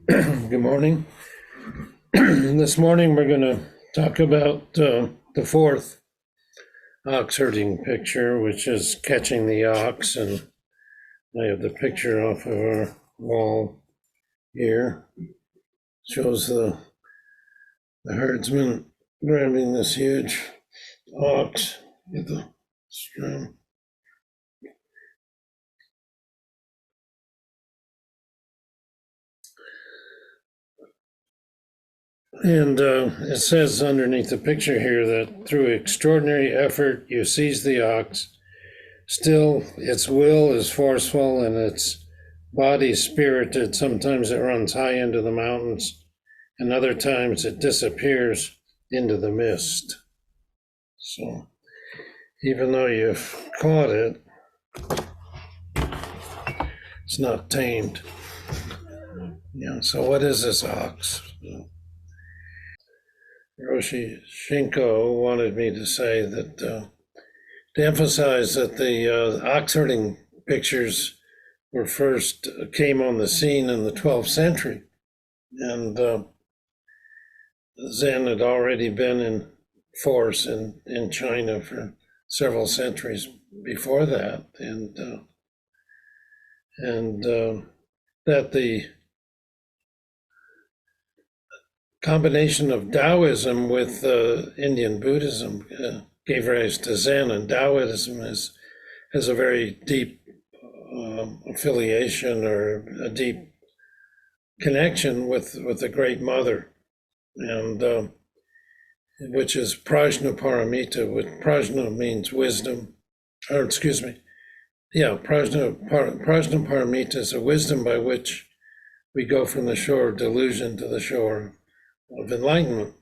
Good morning. This morning we're going to talk about the fourth ox herding picture, which is catching the ox. And I have the picture off of our wall here. Shows the herdsman grabbing this huge ox with the string. And it says underneath the picture here that through extraordinary effort you seize the ox. Still, its will is forceful and its body spirited. Sometimes it runs high into the mountains, and other times it disappears into the mist. So, even though you've caught it, it's not tamed. So what is this ox? Roshi Shinko wanted me to say that to emphasize that the ox herding pictures were first came on the scene in the 12th century, and Zen had already been in force in China for several centuries before that, and that the combination of Taoism with Indian Buddhism gave rise to Zen, and Taoism has a very deep affiliation or a deep connection with the Great Mother, and which is Prajnaparamita. Which Prajna means wisdom, or excuse me, Prajnaparamita is a wisdom by which we go from the shore of delusion to the shore of enlightenment.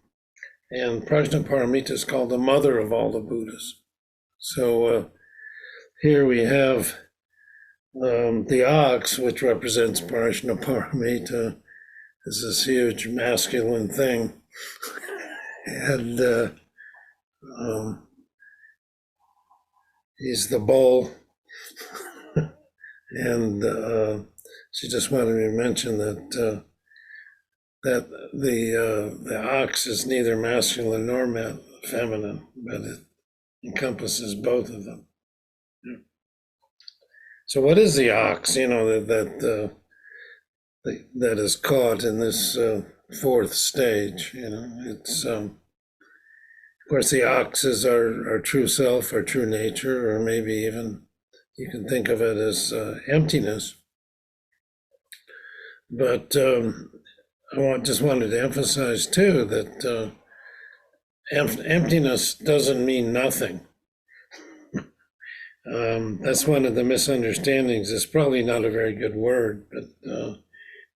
And Prajnaparamita is called the mother of all the Buddhas. So here we have the ox, which represents Prajnaparamita, is this huge masculine thing. And he's the bull. And she just wanted me to mention that the ox is neither masculine nor feminine, but it encompasses both of them. So, what is the ox? That is caught in this fourth stage. It's of course the ox is our true self, our true nature, or maybe even you can think of it as emptiness. But I just wanted to emphasize too that emptiness doesn't mean nothing. That's one of the misunderstandings. It's probably not a very good word, but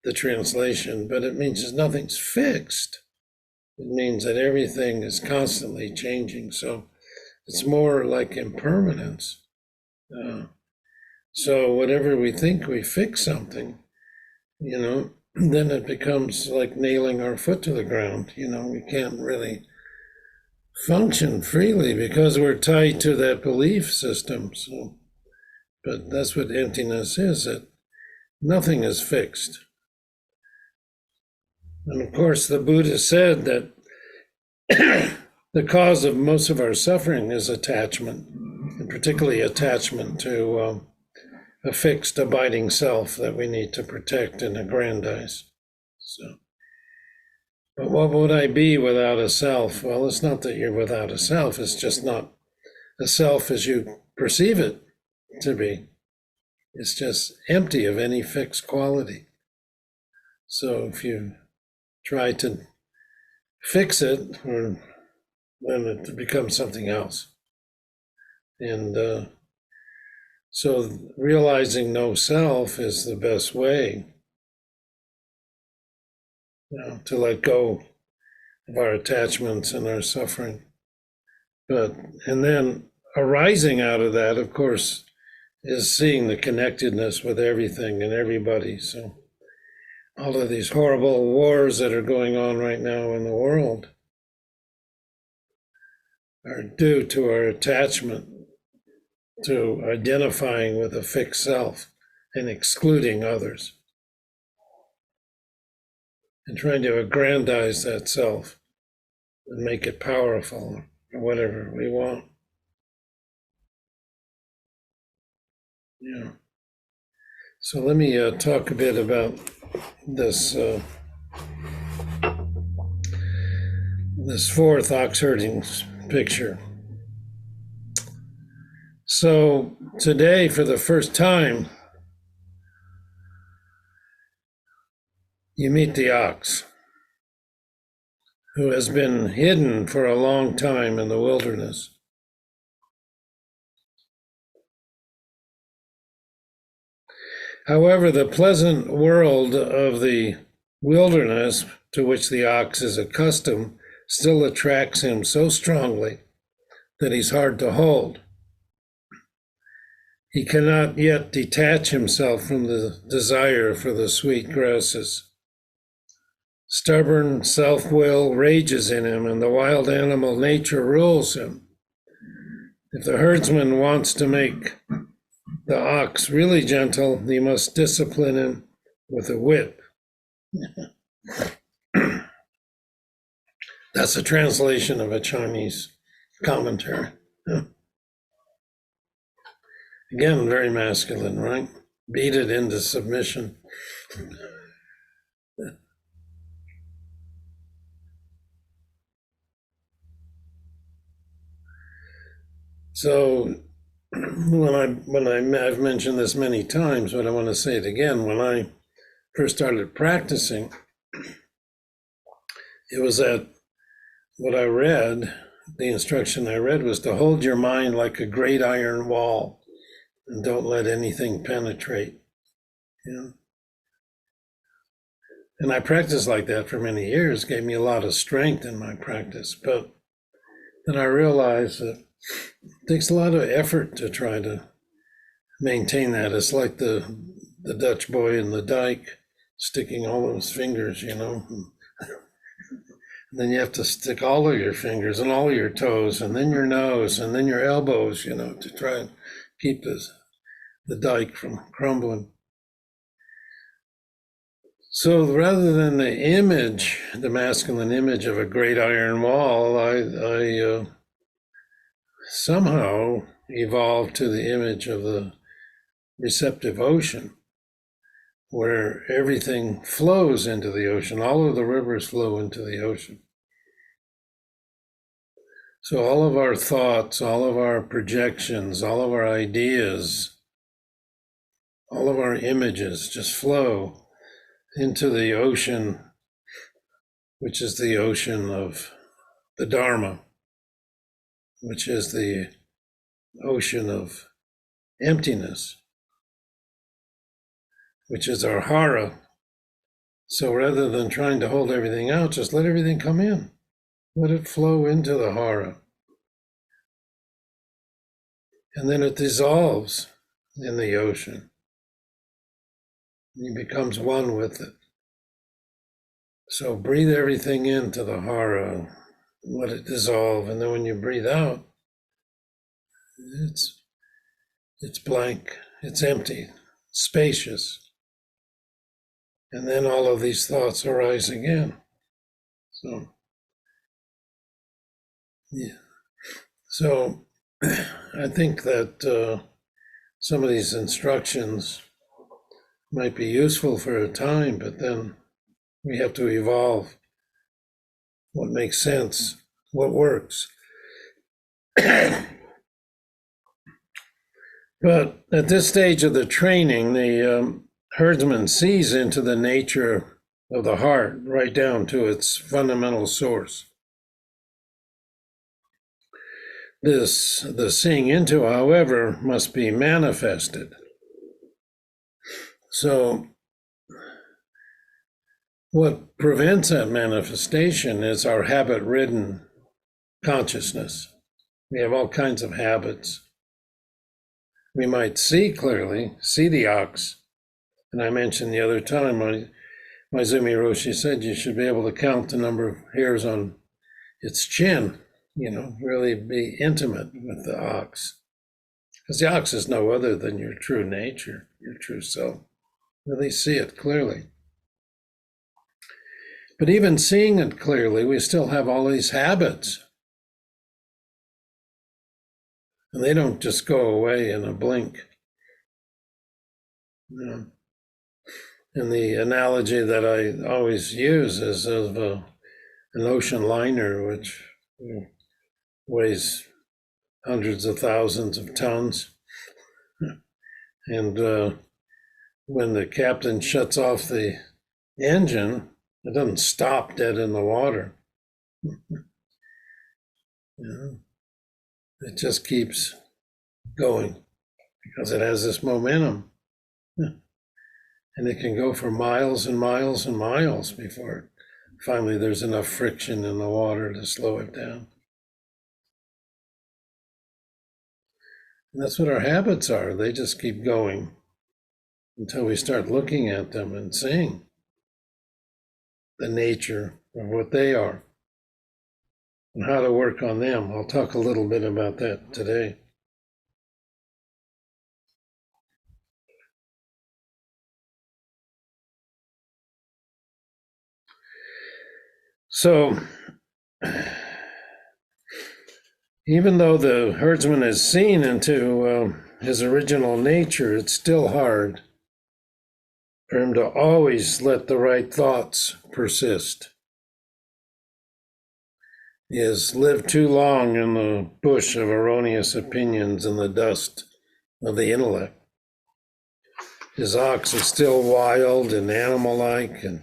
the translation, but it means that nothing's fixed. It means that everything is constantly changing. So it's more like impermanence. So whatever we think we fix something, then it becomes like nailing our foot to the ground. We can't really function freely because we're tied to that belief system. So, but that's what emptiness is, that nothing is fixed. And of course, the Buddha said that the cause of most of our suffering is attachment, and particularly attachment to a fixed, abiding self that we need to protect and aggrandize. So, but what would I be without a self? Well, it's not that you're without a self, it's just not a self as you perceive it to be. It's just empty of any fixed quality. So if you try to fix it, then it becomes something else. And so realizing no self is the best way to let go of our attachments and our suffering. And then arising out of that, of course, is seeing the connectedness with everything and everybody. So all of these horrible wars that are going on right now in the world are due to our attachment to identifying with a fixed self and excluding others. and trying to aggrandize that self and make it powerful or whatever we want. Yeah. So let me talk a bit about this this fourth ox-herding picture. So today, for the first time, you meet the ox, who has been hidden for a long time in the wilderness. However, the pleasant world of the wilderness, to which the ox is accustomed, still attracts him so strongly that he's hard to hold. He cannot yet detach himself from the desire for the sweet grasses. Stubborn self-will rages in him, and the wild animal nature rules him. If the herdsman wants to make the ox really gentle, he must discipline him with a whip. That's a translation of a Chinese commentary. Again, very masculine, right? Beat it into submission. So I've mentioned this many times, but I want to say it again. When I first started practicing, it was that what I read, the instruction I read was to hold your mind like a great iron wall and don't let anything penetrate. You know? And I practiced like that for many years, gave me a lot of strength in my practice. But then I realized that it takes a lot of effort to try to maintain that. It's like the Dutch boy in the dike sticking all those fingers, you know. Then you have to stick all of your fingers and all your toes and then your nose and then your elbows, you know, to try and keep the dike from crumbling. So rather than the image, the masculine image of a great iron wall, I somehow evolved to the image of the receptive ocean, where everything flows into the ocean. All of the rivers flow into the ocean. So all of our thoughts, all of our projections, all of our ideas, all of our images just flow into the ocean, which is the ocean of the Dharma, which is the ocean of emptiness, which is our hara. So rather than trying to hold everything out, just let everything come in. Let it flow into the hara. And then it dissolves in the ocean. It becomes one with it. So breathe everything into the hara, let it dissolve, and then when you breathe out, it's blank, it's empty, spacious. And then all of these thoughts arise again. So, yeah. So I think that some of these instructions might be useful for a time, but then we have to evolve what makes sense, what works. But at this stage of the training, the herdsman sees into the nature of the heart, right down to its fundamental source. The seeing into, however, must be manifested. So what prevents that manifestation is our habit-ridden consciousness. We have all kinds of habits. We might see clearly, see the ox. And I mentioned the other time, my Zen Roshi said you should be able to count the number of hairs on its chin, you know, really be intimate with the ox. Because the ox is no other than your true nature, your true self. Really see it clearly. But even seeing it clearly, we still have all these habits. And they don't just go away in a blink. You know? And the analogy that I always use is of an ocean liner, which weighs hundreds of thousands of tons. And when the captain shuts off the engine, it doesn't stop dead in the water. It just keeps going because it has this momentum. And it can go for miles and miles and miles before finally there's enough friction in the water to slow it down. And that's what our habits are. They just keep going until we start looking at them and seeing the nature of what they are and how to work on them. I'll talk a little bit about that today. So, even though the herdsman has seen into his original nature, it's still hard for him to always let the right thoughts persist. He has lived too long in the bush of erroneous opinions and the dust of the intellect. His ox is still wild and animal-like and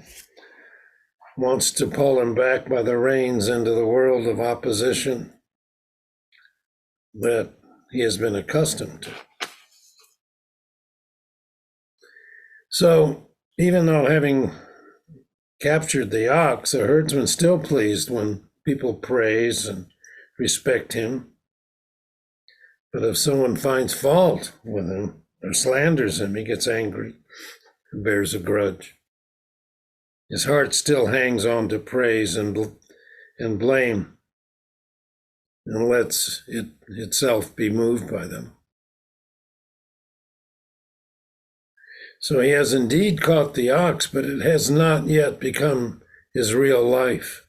wants to pull him back by the reins into the world of opposition that he has been accustomed to. So, even though having captured the ox, the herdsman's still pleased when people praise and respect him. But if someone finds fault with him or slanders him, he gets angry and bears a grudge. His heart still hangs on to praise and blame and lets it itself be moved by them. So he has indeed caught the ox, but it has not yet become his real life.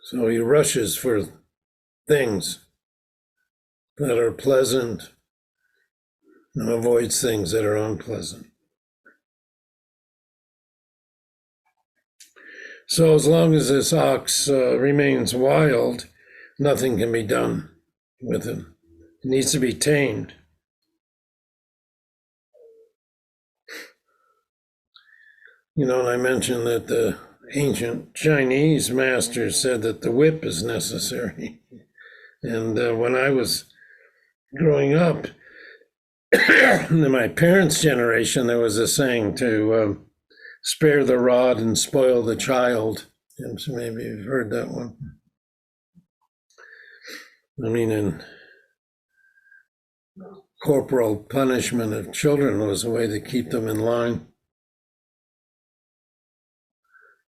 So he rushes for things that are pleasant and avoids things that are unpleasant. So as long as this ox remains wild, nothing can be done with him. It needs to be tamed. You know, and I mentioned that the ancient Chinese masters said that the whip is necessary. And when I was growing up, in my parents' generation, there was a saying to spare the rod and spoil the child. And so maybe you've heard that one. I mean, in corporal punishment of children was a way to keep them in line.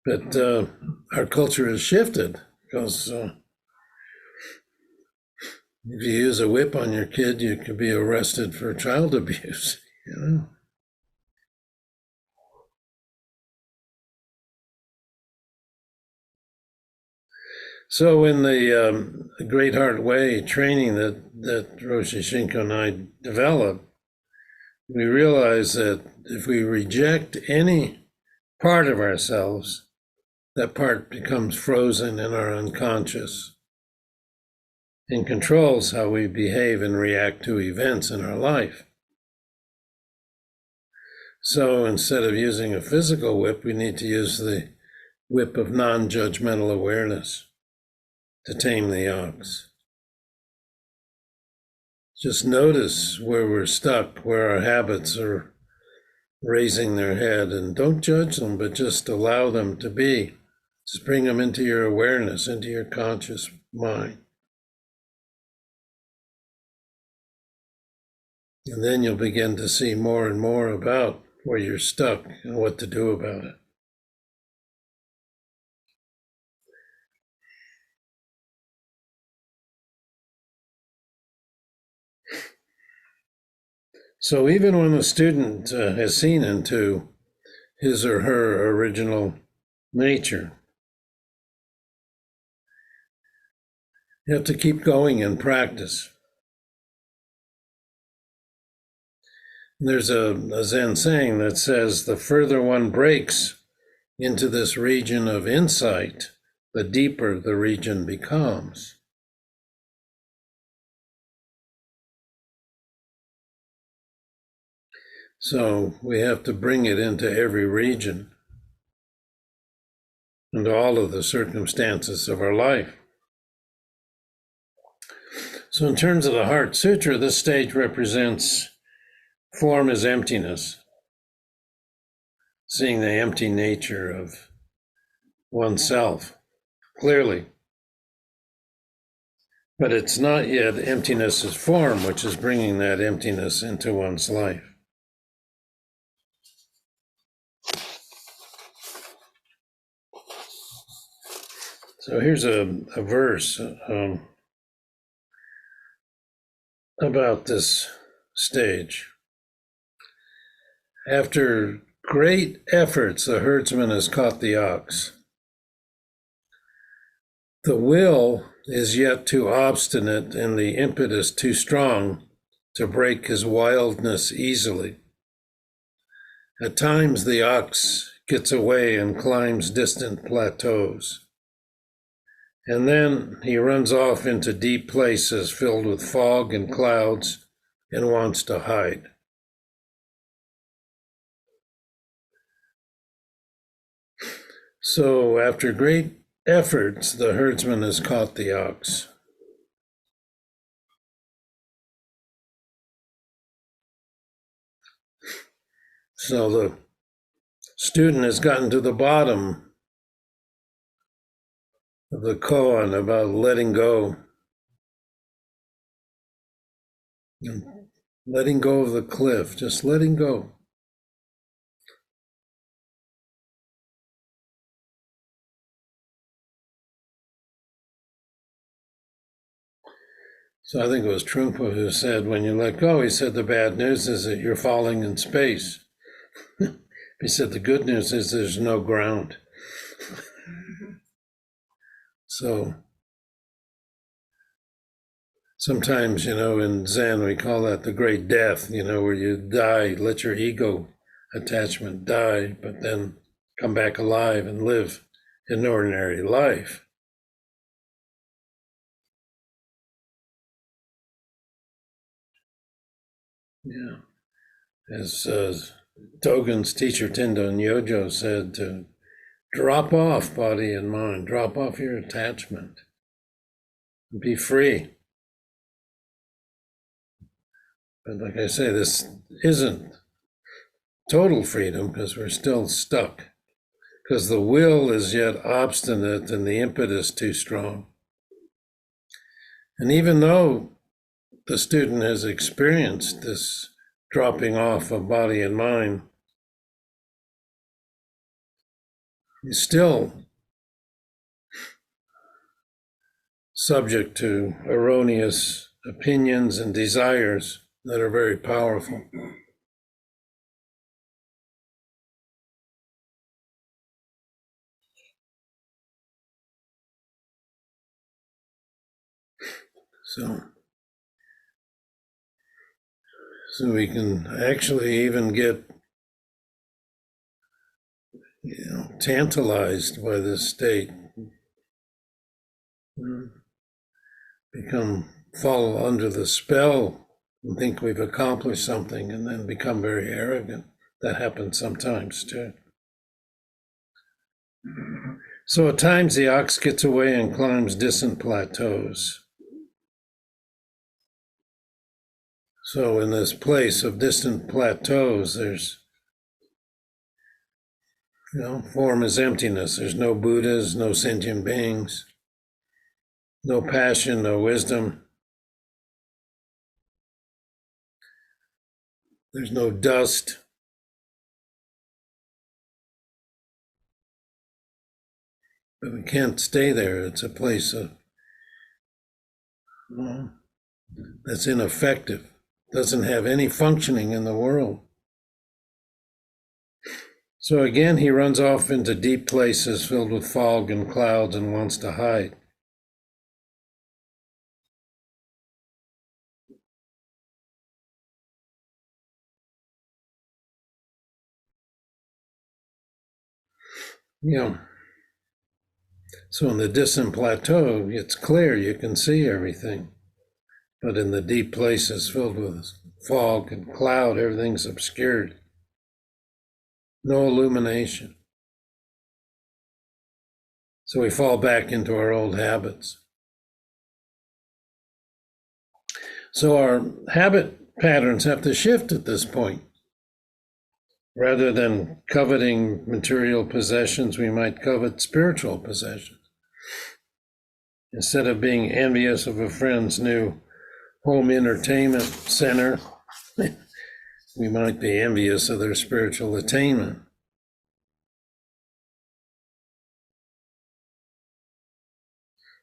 But our culture has shifted because if you use a whip on your kid, you could be arrested for child abuse, you know? So in the Great Heart Way training that Roshi Shinko and I developed, we realize that if we reject any part of ourselves, that part becomes frozen in our unconscious and controls how we behave and react to events in our life. So instead of using a physical whip, we need to use the whip of non-judgmental awareness to tame the ox. Just notice where we're stuck, where our habits are raising their head, and don't judge them, but just allow them to be. Just bring them into your awareness, into your conscious mind. And then you'll begin to see more and more about where you're stuck and what to do about it. So even when the student has seen into his or her original nature, you have to keep going in practice. There's a Zen saying that says the further one breaks into this region of insight, the deeper the region becomes. So we have to bring it into every region and all of the circumstances of our life. So in terms of the Heart Sutra, this stage represents form as emptiness, seeing the empty nature of oneself clearly. But it's not yet emptiness as form, which is bringing that emptiness into one's life. So here's a verse about this stage. After great efforts, the herdsman has caught the ox. The will is yet too obstinate and the impetus too strong to break his wildness easily. At times, the ox gets away and climbs distant plateaus. And then he runs off into deep places filled with fog and clouds and wants to hide. So, after great efforts, the herdsman has caught the ox. So, the student has gotten to the bottom of the koan about letting go. And letting go of the cliff, just letting go. So I think it was Trungpa who said, when you let go, he said the bad news is that you're falling in space. He said the good news is there's no ground. So sometimes, in Zen, we call that the great death, where you die, let your ego attachment die, but then come back alive and live an ordinary life. Yeah. As Dogen's teacher Tendo Nyojo said, to drop off body and mind, drop off your attachment, be free. But like I say, this isn't total freedom because we're still stuck, because the will is yet obstinate and the impetus too strong. And even though the student has experienced this dropping off of body and mind, he's still subject to erroneous opinions and desires that are very powerful. So we can actually even get tantalized by this state, fall under the spell and think we've accomplished something and then become very arrogant. That happens sometimes too. So at times the ox gets away and climbs distant plateaus. So in this place of distant plateaus, there's, form is emptiness. There's no Buddhas, no sentient beings, no passion, no wisdom. There's no dust. But we can't stay there. It's a place that's ineffective. doesn't have any functioning in the world. So again, he runs off into deep places filled with fog and clouds and wants to hide. So in the distant plateau, it's clear, you can see everything. But in the deep places filled with fog and cloud, everything's obscured. No illumination. So we fall back into our old habits. So our habit patterns have to shift at this point. Rather than coveting material possessions, we might covet spiritual possessions. Instead of being envious of a friend's new home entertainment center, we might be envious of their spiritual attainment.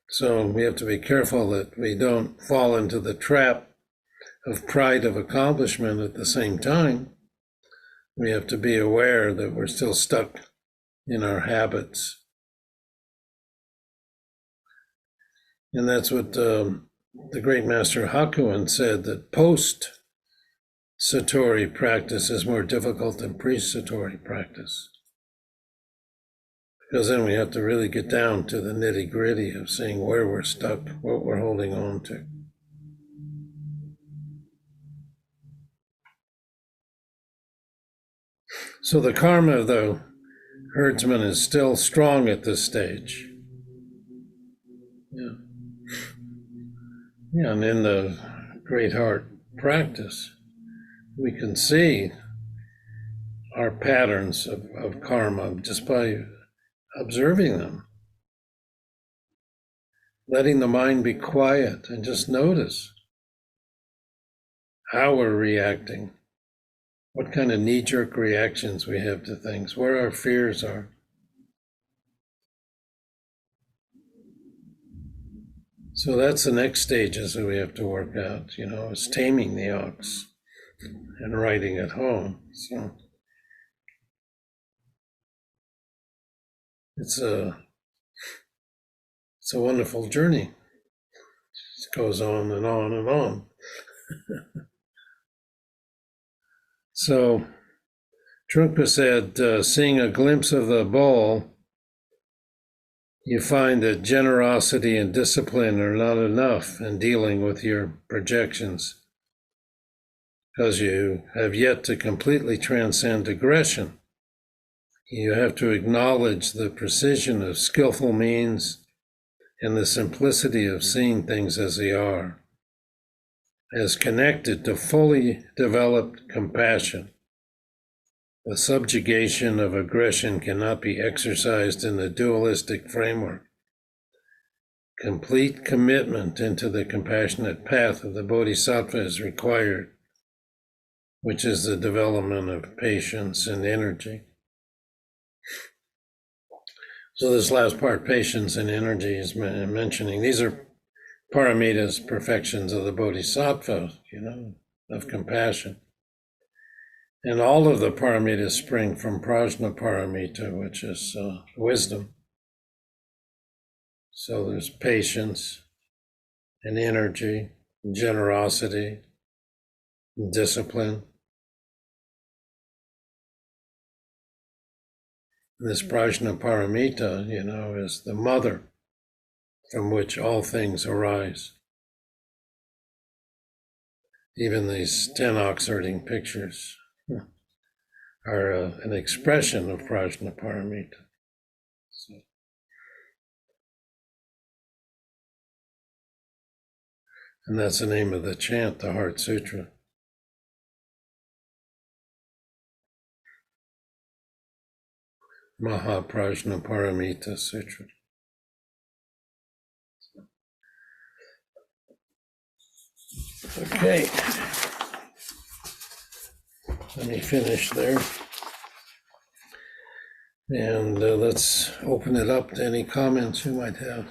So we have to be careful that we don't fall into the trap of pride of accomplishment at the same time. We have to be aware that we're still stuck in our habits. And that's what the great master Hakuin said, that post-Satori practice is more difficult than pre-Satori practice. Because then we have to really get down to the nitty-gritty of seeing where we're stuck, what we're holding on to. So the karma of the herdsman is still strong at this stage. Yeah, and in the Great Heart practice, we can see our patterns of karma just by observing them. Letting the mind be quiet and just notice how we're reacting, what kind of knee-jerk reactions we have to things, where our fears are. So that's the next stages that we have to work out, is taming the ox and riding it home. So it's a wonderful journey. It goes on and on and on. So Trungpa said, seeing a glimpse of the bowl, you find that generosity and discipline are not enough in dealing with your projections, because you have yet to completely transcend aggression. You have to acknowledge the precision of skillful means and the simplicity of seeing things as they are, as connected to fully developed compassion. The subjugation of aggression cannot be exercised in a dualistic framework. Complete commitment into the compassionate path of the Bodhisattva is required, which is the development of patience and energy. So this last part, patience and energy, is mentioning these are paramitas, perfections of the Bodhisattva, of compassion. And all of the paramitas spring from prajna paramita, which is wisdom. So there's patience and energy, and generosity, and discipline. This prajna paramita, is the mother from which all things arise. Even these 10 ox-herding pictures are an expression of prajna paramita. And that's the name of the chant, the Heart Sutra. Mahaprajna Paramita Sutra. Okay. Let me finish there. And let's open it up to any comments you might have.